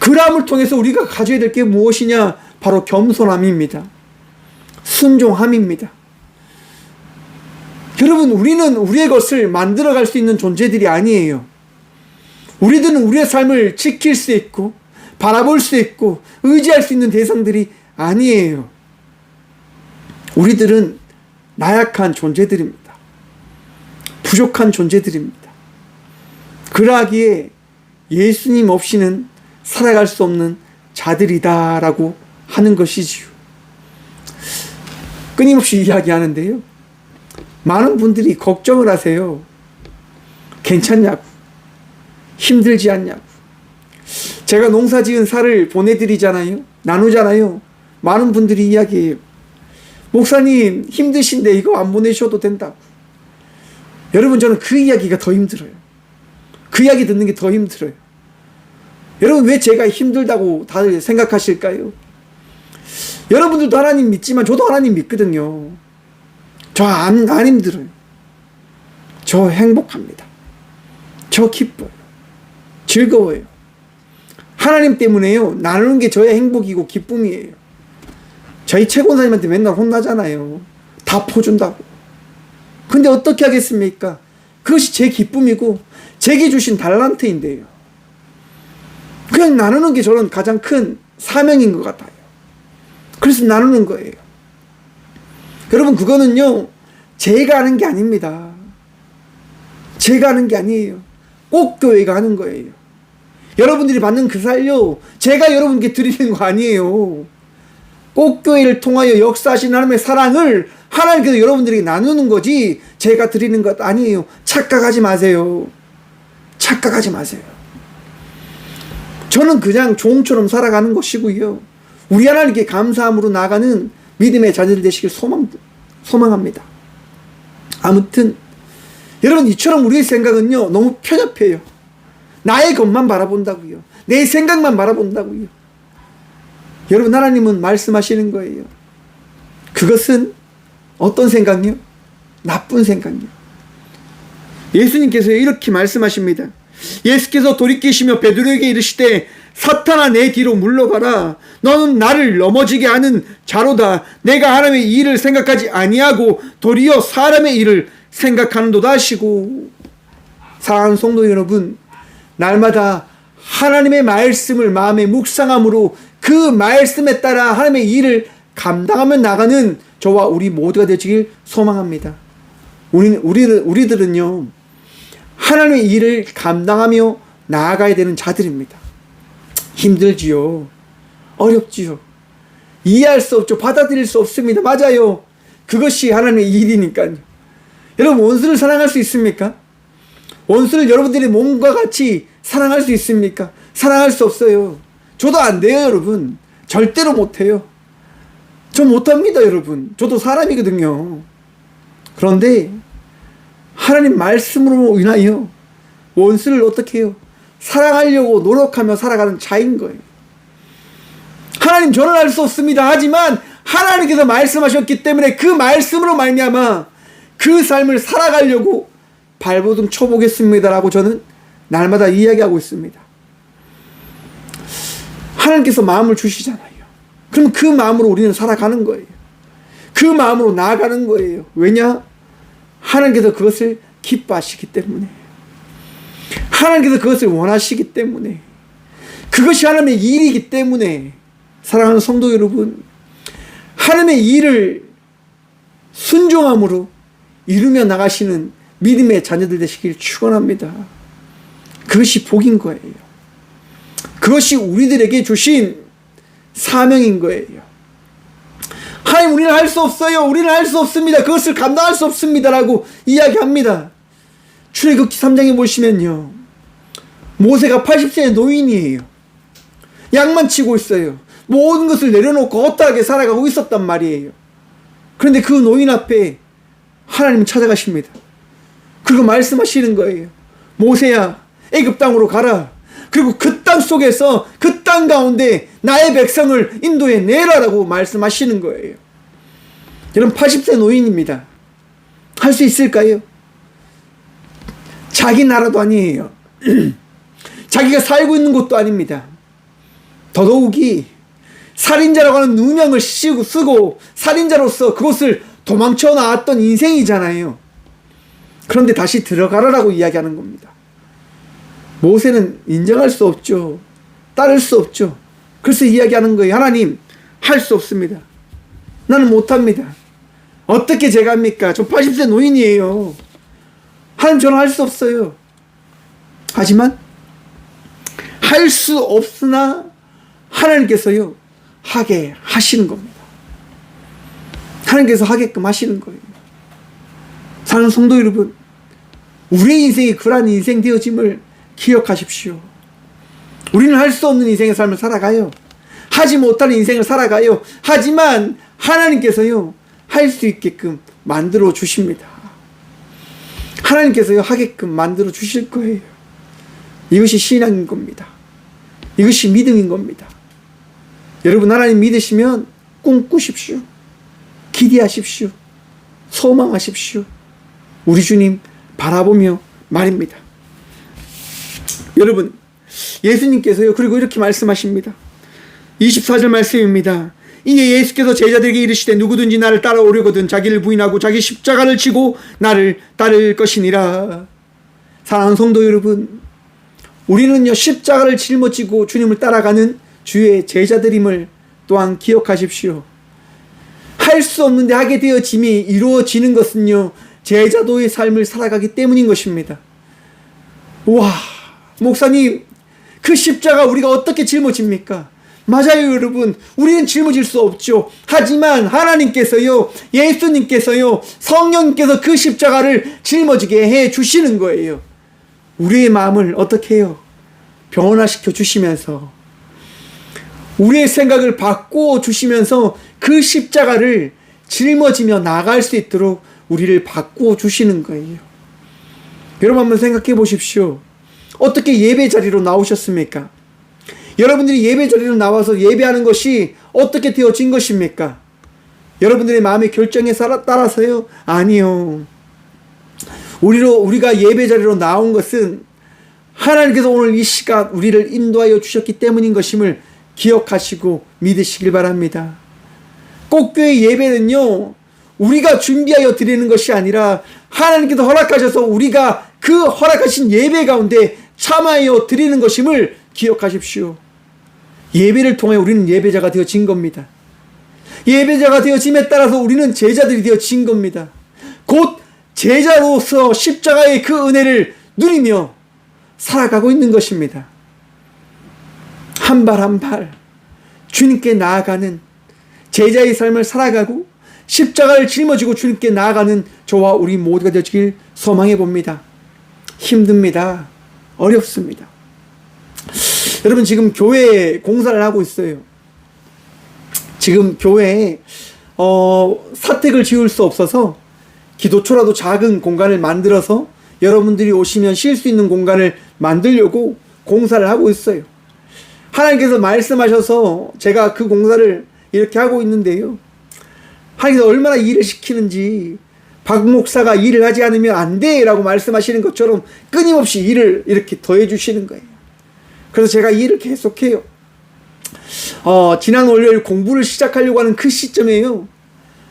그람을 통해서 우리가 가져야 될 게 무엇이냐? 바로 겸손함입니다. 순종함입니다. 여러분, 우리는 우리의 것을 만들어갈 수 있는 존재들이 아니에요. 우리들은 우리의 삶을 지킬 수 있고 바라볼 수 있고 의지할 수 있는 대상들이 아니에요. 우리들은 나약한 존재들입니다. 부족한 존재들입니다. 그러하기에 예수님 없이는 살아갈 수 없는 자들이다라고 하는 것이지요. 끊임없이 이야기하는데요, 많은 분들이 걱정을 하세요. 괜찮냐고, 힘들지 않냐고. 제가 농사 지은 쌀을 보내드리잖아요, 나누잖아요. 많은 분들이 이야기해요. 목사님, 힘드신데 이거 안 보내셔도 된다고. 여러분, 저는 그 이야기가 더 힘들어요. 그 이야기 듣는 게 더 힘들어요. 여러분, 왜 제가 힘들다고 다들 생각하실까요? 여러분들도 하나님 믿지만 저도 하나님 믿거든요. 저 안 힘들어요. 저 행복합니다. 저 기뻐요. 즐거워요. 하나님 때문에요, 나누는 게 저의 행복이고 기쁨이에요. 저희 최고사님한테 맨날 혼나잖아요. 다 퍼준다고. 근데 어떻게 하겠습니까? 그것이 제 기쁨이고 제게 주신 달란트인데요. 그냥 나누는 게 저는 가장 큰 사명인 것 같아요. 그래서 나누는 거예요. 여러분, 그거는요, 제가 하는 게 아닙니다. 제가 하는 게 아니에요. 꼭 교회가 하는 거예요. 여러분들이 받는 그 살요, 제가 여러분께 드리는 거 아니에요. 꼭 교회를 통하여 역사하신 하나님의 사랑을 하나님께서 여러분들에게 나누는 거지, 제가 드리는 것 아니에요. 착각하지 마세요. 착각하지 마세요. 저는 그냥 종처럼 살아가는 것이고요. 우리 하나님께 감사함으로 나가는 믿음의 자녀들 되시길 소망합니다. 아무튼 여러분, 이처럼 우리의 생각은요, 너무 편협해요. 나의 것만 바라본다고요. 내 생각만 바라본다고요. 여러분, 하나님은 말씀하시는 거예요. 그것은 어떤 생각이요? 나쁜 생각이요. 예수님께서 이렇게 말씀하십니다. 예수께서 돌이키시며 베드로에게 이르시되 사탄아, 내 뒤로 물러가라. 너는 나를 넘어지게 하는 자로다. 내가 하나님의 일을 생각하지 아니하고 도리어 사람의 일을 생각하는도다 하시고. 사랑하는 성도 여러분, 날마다 하나님의 말씀을 마음에 묵상함으로 그 말씀에 따라 하나님의 일을 감당하며 나가는 저와 우리 모두가 되시길 소망합니다. 우리들은요, 하나님의 일을 감당하며 나아가야 되는 자들입니다. 힘들지요. 어렵지요. 이해할 수 없죠. 받아들일 수 없습니다. 맞아요. 그것이 하나님의 일이니까요. 여러분, 원수를 사랑할 수 있습니까? 원수를 여러분들의 몸과 같이 사랑할 수 있습니까? 사랑할 수 없어요. 저도 안 돼요, 여러분. 절대로 못해요. 저 못합니다, 여러분. 저도 사람이거든요. 그런데 하나님 말씀으로 인하여 원수를 어떻게 해요? 사랑하려고 노력하며 살아가는 자인 거예요. 하나님, 저는 알 수 없습니다. 하지만 하나님께서 말씀하셨기 때문에 그 말씀으로 말미암아 그 삶을 살아가려고 발버둥 쳐보겠습니다라고 저는 날마다 이야기하고 있습니다. 하나님께서 마음을 주시잖아요. 그럼 그 마음으로 우리는 살아가는 거예요. 그 마음으로 나아가는 거예요. 왜냐? 하나님께서 그것을 기뻐하시기 때문에, 하나님께서 그것을 원하시기 때문에, 그것이 하나님의 일이기 때문에. 사랑하는 성도 여러분, 하나님의 일을 순종함으로 이루며 나가시는 믿음의 자녀들 되시길 축원합니다. 그것이 복인 거예요. 그것이 우리들에게 주신 사명인 거예요. 하나님, 우리는 할 수 없어요. 우리는 할 수 없습니다. 그것을 감당할 수 없습니다라고 이야기합니다. 출애굽기 3장에 보시면요, 모세가 80세의 노인이에요. 양만 치고 있어요. 모든 것을 내려놓고 허탈하게 살아가고 있었단 말이에요. 그런데 그 노인 앞에 하나님은 찾아가십니다. 그리고 말씀하시는 거예요. 모세야, 애굽 땅으로 가라. 그리고 그 땅 속에서, 그 땅 가운데 나의 백성을 인도해 내라라고 말씀하시는 거예요. 여러분, 80세 노인입니다. 할 수 있을까요? 자기 나라도 아니에요. 자기가 살고 있는 곳도 아닙니다. 더더욱이 살인자라고 하는 누명을 쓰고 살인자로서 그곳을 도망쳐 나왔던 인생이잖아요. 그런데 다시 들어가라라고 이야기하는 겁니다. 모세는 인정할 수 없죠. 따를 수 없죠. 그래서 이야기하는 거예요. 하나님, 할 수 없습니다. 나는 못합니다. 어떻게 제가 합니까? 저 80세 노인이에요. 하나님, 저는 할 수 없어요. 하지만 할 수 없으나 하나님께서요, 하게 하시는 겁니다. 하나님께서 하게끔 하시는 거예요. 사랑하는 성도 여러분, 우리의 인생이 그러한 인생 되어짐을 기억하십시오. 우리는 할 수 없는 인생의 삶을 살아가요. 하지 못하는 인생을 살아가요. 하지만 하나님께서요, 할 수 있게끔 만들어 주십니다. 하나님께서요, 하게끔 만들어 주실 거예요. 이것이 신앙인 겁니다. 이것이 믿음인 겁니다. 여러분, 하나님 믿으시면 꿈꾸십시오. 기대하십시오. 소망하십시오. 우리 주님 바라보며 말입니다. 여러분, 예수님께서요, 그리고 이렇게 말씀하십니다. 24절 말씀입니다. 이에 예수께서 제자들에게 이르시되 누구든지 나를 따라오려거든 자기를 부인하고 자기 십자가를 지고 나를 따를 것이니라. 사랑하는 성도 여러분, 우리는요 십자가를 짊어지고 주님을 따라가는 주의 제자들임을 또한 기억하십시오. 할 수 없는데 하게 되어짐이 이루어지는 것은요 제자도의 삶을 살아가기 때문인 것입니다. 와, 목사님, 그 십자가 우리가 어떻게 짊어집니까? 맞아요, 여러분. 우리는 짊어질 수 없죠. 하지만 하나님께서요, 예수님께서요, 성령님께서 그 십자가를 짊어지게 해 주시는 거예요. 우리의 마음을 어떻게 해요? 변화시켜 주시면서, 우리의 생각을 바꾸어 주시면서 그 십자가를 짊어지며 나갈 수 있도록 우리를 바꾸어 주시는 거예요. 여러분 한번 생각해 보십시오. 어떻게 예배 자리로 나오셨습니까? 여러분들이 예배 자리로 나와서 예배하는 것이 어떻게 되어진 것입니까? 여러분들의 마음의 결정에 따라서요? 아니요. 우리가 예배 자리로 나온 것은 하나님께서 오늘 이 시간 우리를 인도하여 주셨기 때문인 것임을 기억하시고 믿으시길 바랍니다. 꽃교회 예배는요, 우리가 준비하여 드리는 것이 아니라 하나님께서 허락하셔서 우리가 그 허락하신 예배 가운데 참하여 드리는 것임을 기억하십시오. 예배를 통해 우리는 예배자가 되어진 겁니다. 예배자가 되어짐에 따라서 우리는 제자들이 되어진 겁니다. 곧 제자로서 십자가의 그 은혜를 누리며 살아가고 있는 것입니다. 한 발 한 발 주님께 나아가는 제자의 삶을 살아가고 십자가를 짊어지고 주님께 나아가는 저와 우리 모두가 되어지길 소망해 봅니다. 힘듭니다. 어렵습니다. 여러분, 지금 교회에 공사를 하고 있어요. 지금 교회에 사택을 지을 수 없어서 기도초라도 작은 공간을 만들어서 여러분들이 오시면 쉴 수 있는 공간을 만들려고 공사를 하고 있어요. 하나님께서 말씀하셔서 제가 그 공사를 이렇게 하고 있는데요, 하나님께서 얼마나 일을 시키는지, 박 목사가 일을 하지 않으면 안 돼 라고 말씀하시는 것처럼 끊임없이 일을 이렇게 더해 주시는 거예요. 그래서 제가 이 일을 계속해요. 지난 월요일 공부를 시작하려고 하는 그 시점에요,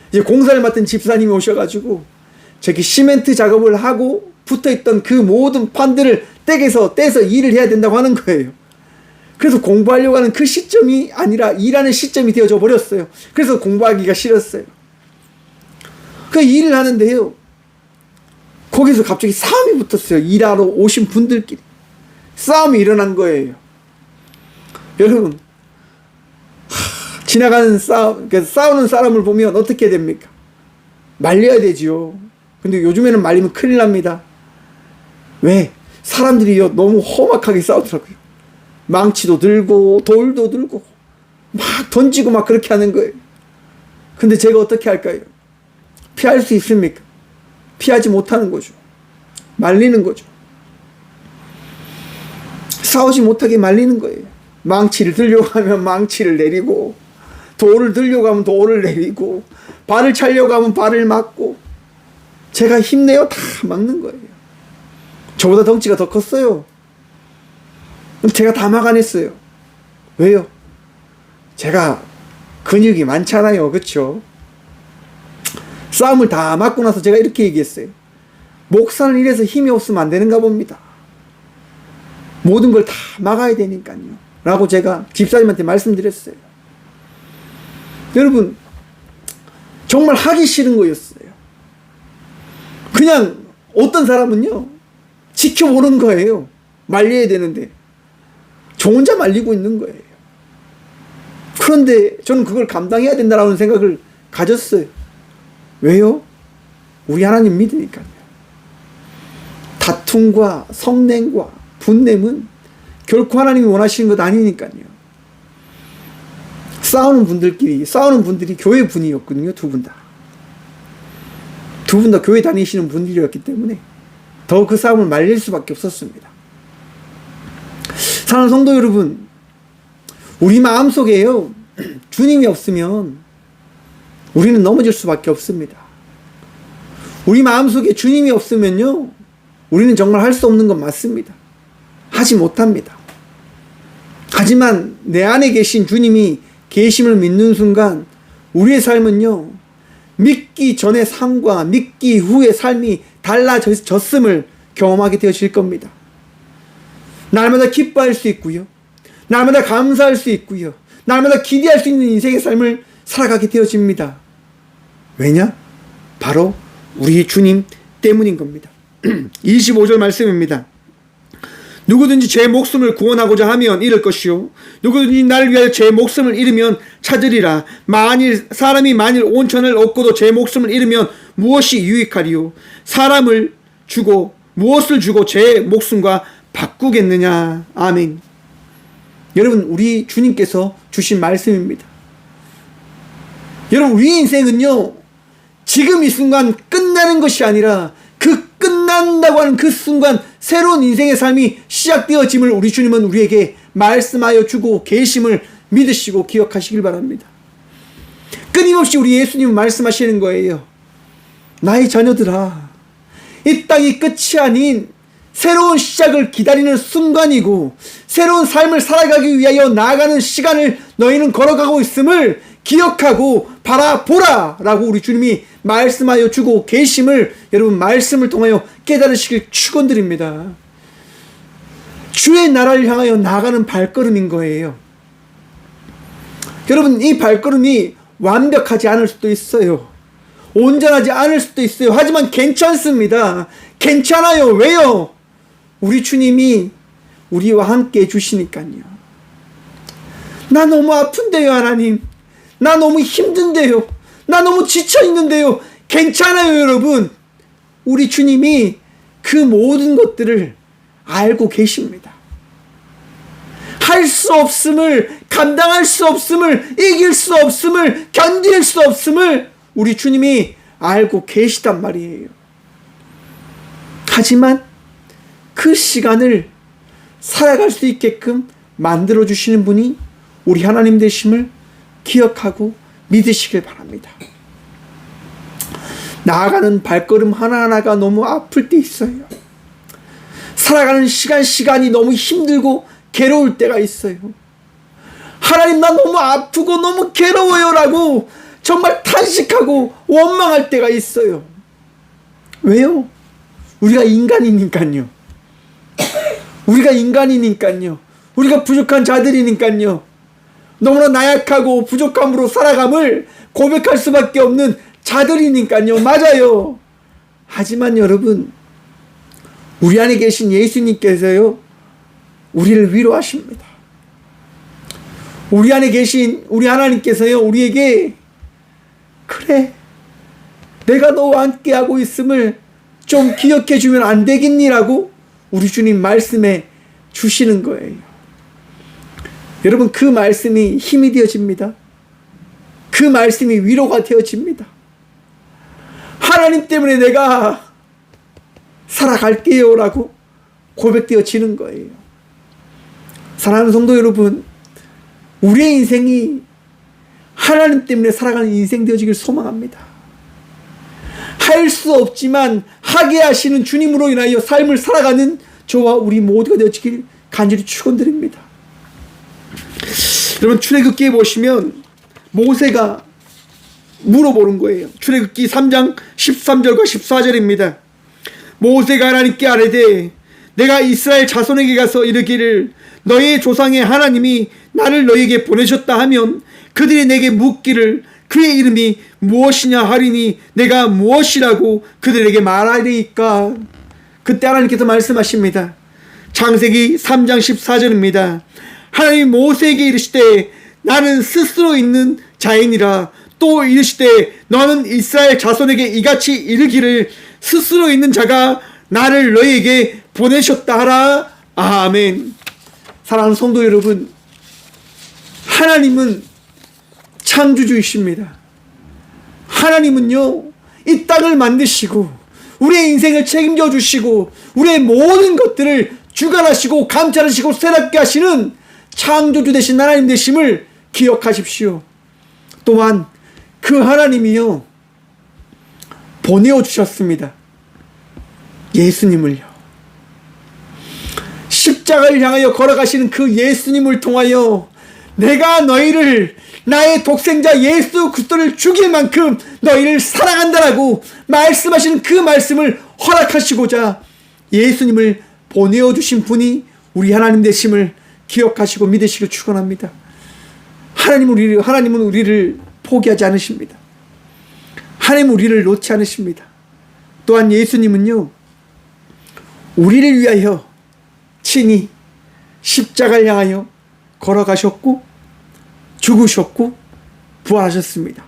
이제 공사를 맡은 집사님이 오셔가지고 저기 시멘트 작업을 하고 붙어있던 그 모든 판들을 떼서 일을 해야 된다고 하는 거예요. 그래서 공부하려고 하는 그 시점이 아니라 일하는 시점이 되어져 버렸어요. 그래서 공부하기가 싫었어요. 그 일을 하는데요, 거기서 갑자기 싸움이 붙었어요. 일하러 오신 분들끼리 싸움이 일어난 거예요. 여러분, 지나가는 싸우는 사람을 보면 어떻게 됩니까? 말려야 되지요. 근데 요즘에는 말리면 큰일 납니다. 왜? 사람들이요 너무 험악하게 싸우더라고요. 망치도 들고 돌도 들고 막 던지고 막 그렇게 하는 거예요. 근데 제가 어떻게 할까요? 피할 수 있습니까? 피하지 못하는 거죠. 말리는 거죠. 싸우지 못하게 말리는 거예요. 망치를 들려고 하면 망치를 내리고, 돌을 들려고 하면 돌을 내리고, 발을 차려고 하면 발을 맞고, 제가 힘내요 다 막는 거예요. 저보다 덩치가 더 컸어요. 제가 다 막아냈어요. 왜요? 제가 근육이 많잖아요. 그렇죠? 싸움을 다 막고 나서 제가 이렇게 얘기했어요. 목사는 이래서 힘이 없으면 안 되는가 봅니다. 모든 걸 다 막아야 되니까요 라고 제가 집사님한테 말씀드렸어요. 여러분, 정말 하기 싫은 거였어요. 그냥 어떤 사람은요 지켜보는 거예요. 말려야 되는데 저 혼자 말리고 있는 거예요. 그런데 저는 그걸 감당해야 된다라는 생각을 가졌어요. 왜요? 우리 하나님 믿으니까요. 다툼과 성냉과 분냄은 결코 하나님이 원하시는 것 아니니까요. 싸우는 분들이 교회 분이었거든요. 두 분 다 교회 다니시는 분들이었기 때문에 더 그 싸움을 말릴 수밖에 없었습니다. 사랑하는 성도 여러분, 우리 마음속에요 주님이 없으면 우리는 넘어질 수밖에 없습니다. 우리 마음속에 주님이 없으면요 우리는 정말 할 수 없는 건 맞습니다. 하지 못합니다. 하지만 내 안에 계신 주님이 계심을 믿는 순간 우리의 삶은요 믿기 전의 삶과 믿기 후의 삶이 달라졌음을 경험하게 되어질 겁니다. 날마다 기뻐할 수 있고요. 날마다 감사할 수 있고요. 날마다 기대할 수 있는 인생의 삶을 살아가게 되어집니다. 왜냐? 바로 우리 주님 때문인 겁니다. 25절 말씀입니다. 누구든지 제 목숨을 구원하고자 하면 잃을 것이요 누구든지 나를 위하여 제 목숨을 잃으면 찾으리라. 사람이 만일 온천을 얻고도 제 목숨을 잃으면 무엇이 유익하리요? 사람을 주고 무엇을 주고 제 목숨과 바꾸겠느냐. 아멘. 여러분, 우리 주님께서 주신 말씀입니다. 여러분, 우리 인생은요 지금 이 순간 끝나는 것이 아니라 그 끝난다고 하는 그 순간 새로운 인생의 삶이 시작되어짐을 우리 주님은 우리에게 말씀하여 주고 계심을 믿으시고 기억하시길 바랍니다. 끊임없이 우리 예수님은 말씀하시는 거예요. 나의 자녀들아, 이 땅이 끝이 아닌 새로운 시작을 기다리는 순간이고 새로운 삶을 살아가기 위하여 나아가는 시간을 너희는 걸어가고 있음을 기억하고 바라보라 라고 우리 주님이 말씀하여 주고 계심을 여러분 말씀을 통하여 깨달으시길 축원드립니다. 주의 나라를 향하여 나아가는 발걸음인 거예요. 여러분, 이 발걸음이 완벽하지 않을 수도 있어요. 온전하지 않을 수도 있어요. 하지만 괜찮습니다. 괜찮아요. 왜요? 우리 주님이 우리와 함께 해주시니까요. 나 너무 아픈데요, 하나님. 나 너무 힘든데요. 나 너무 지쳐있는데요. 괜찮아요, 여러분. 우리 주님이 그 모든 것들을 알고 계십니다. 할 수 없음을, 감당할 수 없음을, 이길 수 없음을, 견딜 수 없음을 우리 주님이 알고 계시단 말이에요. 하지만 그 시간을 살아갈 수 있게끔 만들어주시는 분이 우리 하나님 되심을 기억하고 믿으시길 바랍니다. 나아가는 발걸음 하나하나가 너무 아플 때 있어요. 살아가는 시간이 너무 힘들고 괴로울 때가 있어요. 하나님, 나 너무 아프고 너무 괴로워요 라고 정말 탄식하고 원망할 때가 있어요. 왜요? 우리가 인간이니까요. 우리가 인간이니까요. 우리가 부족한 자들이니까요. 너무나 나약하고 부족함으로 살아감을 고백할 수밖에 없는 자들이니까요. 맞아요. 하지만 여러분, 우리 안에 계신 예수님께서요 우리를 위로하십니다. 우리 안에 계신 우리 하나님께서요 우리에게 그래, 내가 너와 함께하고 있음을 좀 기억해 주면 안 되겠니라고 우리 주님 말씀해 주시는 거예요. 여러분, 그 말씀이 힘이 되어집니다. 그 말씀이 위로가 되어집니다. 하나님 때문에 내가 살아갈게요 라고 고백되어지는 거예요. 사랑하는 성도 여러분, 우리의 인생이 하나님 때문에 살아가는 인생 되어지길 소망합니다. 할 수 없지만 하게 하시는 주님으로 인하여 삶을 살아가는 저와 우리 모두가 되어지길 간절히 축원드립니다. 여러분, 출애굽기에 보시면 모세가 물어보는 거예요. 출애굽기 3장 13절과 14절입니다. 모세가 하나님께 아뢰되 내가 이스라엘 자손에게 가서 이르기를 너희의 조상의 하나님이 나를 너희에게 보내셨다 하면 그들이 내게 묻기를 그의 이름이 무엇이냐 하리니 내가 무엇이라고 그들에게 말하리이까. 그때 하나님께서 말씀하십니다. 창세기 3장 14절입니다. 하나님이 모세에게 이르시되 나는 스스로 있는 자이니라. 또 이르시되 너는 이스라엘 자손에게 이같이 이르기를 스스로 있는 자가 나를 너희에게 보내셨다 하라. 아멘. 사랑하는 성도 여러분, 하나님은 창조주이십니다. 하나님은요 이 땅을 만드시고 우리의 인생을 책임져 주시고 우리의 모든 것들을 주관하시고 감찰하시고 새롭게 하시는 창조주 되신 하나님 되심을 기억하십시오. 또한 그 하나님이요 보내어 주셨습니다. 예수님을요. 십자가를 향하여 걸어가시는 그 예수님을 통하여 내가 너희를 나의 독생자 예수 그리스도를 죽일 만큼 너희를 사랑한다라고 말씀하시는 그 말씀을 허락하시고자 예수님을 보내어주신 분이 우리 하나님 되심을 기억하시고 믿으시길 축원합니다. 하나님은 우리를 포기하지 않으십니다. 하나님은 우리를 놓지 않으십니다. 또한 예수님은요, 우리를 위하여 친히 십자가를 향하여 걸어가셨고 죽으셨고 부활하셨습니다.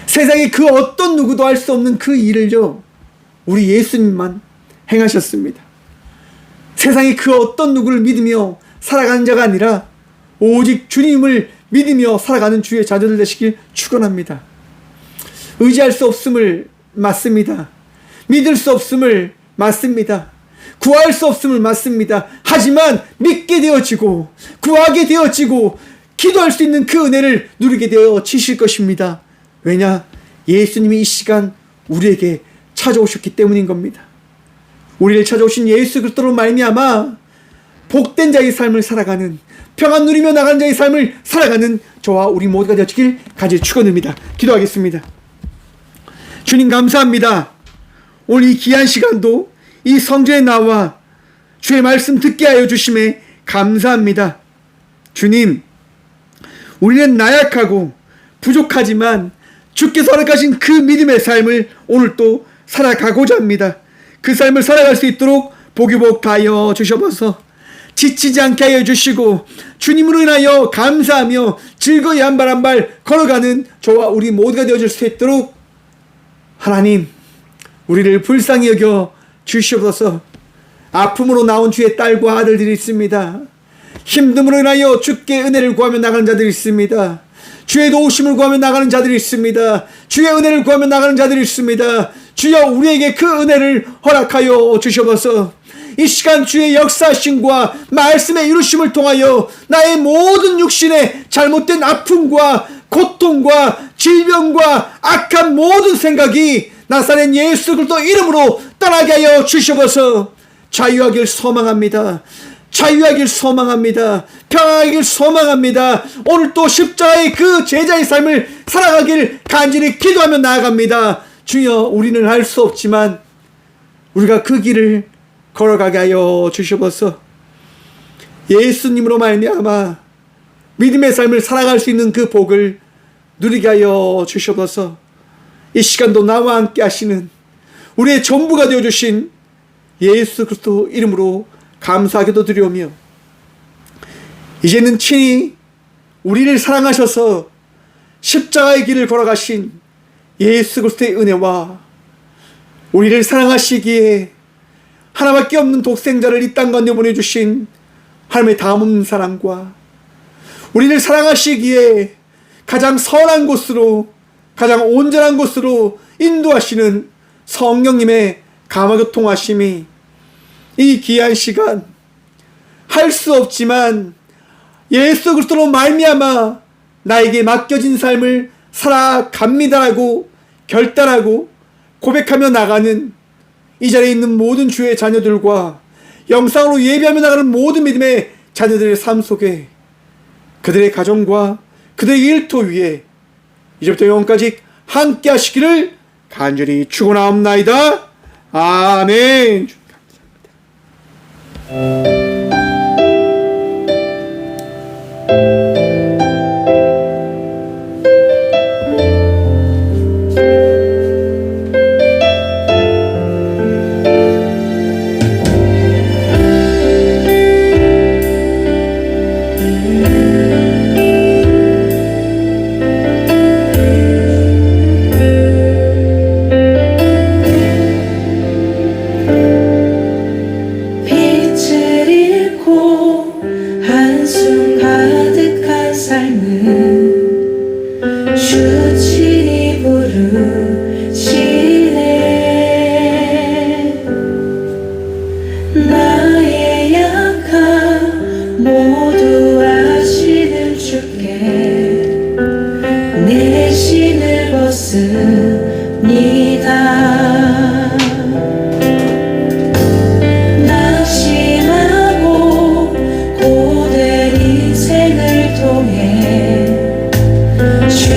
세상에 그 어떤 누구도 할 수 없는 그 일을요, 우리 예수님만 행하셨습니다. 세상에 그 어떤 누구를 믿으며 살아가는 자가 아니라 오직 주님을 믿으며 살아가는 주의 자녀들 되시길 축원합니다. 의지할 수 없음을 맞습니다. 믿을 수 없음을 맞습니다. 구할 수 없음을 맞습니다. 하지만 믿게 되어지고 구하게 되어지고 기도할 수 있는 그 은혜를 누리게 되어지실 것입니다. 왜냐? 예수님이 이 시간 우리에게 찾아오셨기 때문인 겁니다. 우리를 찾아오신 예수 그리스도로 말미암아 복된 자의 삶을 살아가는, 평안 누리며 나가는 자의 삶을 살아가는 저와 우리 모두가 되어지길 간절히 축원합니다. 기도하겠습니다. 주님 감사합니다. 오늘 이 귀한 시간도 이 성전에 나와 주의 말씀 듣게 하여 주심에 감사합니다. 주님, 우리는 나약하고 부족하지만 주께서 허락하신 그 믿음의 삶을 오늘 또 살아가고자 합니다. 그 삶을 살아갈 수 있도록 복유복하여 주셔서 지치지 않게 하여 주시고 주님으로 인하여 감사하며 즐거이 한 발 한 발 걸어가는 저와 우리 모두가 되어질 수 있도록 하나님, 우리를 불쌍히 여겨 주시옵소서. 아픔으로 나온 주의 딸과 아들들이 있습니다. 힘듦으로 인하여 주께 은혜를 구하며 나가는 자들이 있습니다. 주의 도우심을 구하며 나가는 자들이 있습니다. 주의 은혜를 구하며 나가는 자들이 있습니다. 주여, 우리에게 그 은혜를 허락하여 주시옵소서. 이 시간 주의 역사심과 말씀의 이루심을 통하여 나의 모든 육신의 잘못된 아픔과 고통과 질병과 악한 모든 생각이 나사렛 예수 그리스도 이름으로 떠나게 하여 주시옵소서. 자유하길 소망합니다. 자유하길 소망합니다. 평안하길 소망합니다. 오늘 또 십자가의 그 제자의 삶을 살아가길 간절히 기도하며 나아갑니다. 주여, 우리는 할 수 없지만 우리가 그 길을 걸어가게 하여 주시옵소서. 예수님으로 말미암아 믿음의 삶을 살아갈 수 있는 그 복을 누리게 하여 주시옵소서. 이 시간도 나와 함께 하시는 우리의 전부가 되어주신 예수 그리스도 이름으로 감사하게도 드리오며, 이제는 친히 우리를 사랑하셔서 십자가의 길을 걸어가신 예수 그리스도의 은혜와 우리를 사랑하시기에 하나밖에 없는 독생자를 이 땅 가운데 보내주신 하나님의 다음없는 사랑과 우리를 사랑하시기에 가장 선한 곳으로, 가장 온전한 곳으로 인도하시는 성령님의 감화교통하심이 이 귀한 시간 할 수 없지만 예수 그리스도로 말미암아 나에게 맡겨진 삶을 살아갑니다라고 결단하고 고백하며 나가는 이 자리에 있는 모든 주의 자녀들과 영상으로 예배하며 나가는 모든 믿음의 자녀들의 삶 속에 그들의 가정과 그들의 일터 위에 이제부터 영원까지 함께 하시기를 간절히 축원하옵나이다. 아멘.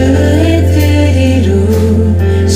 주의 뜻 이루시네.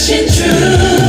살아계신 주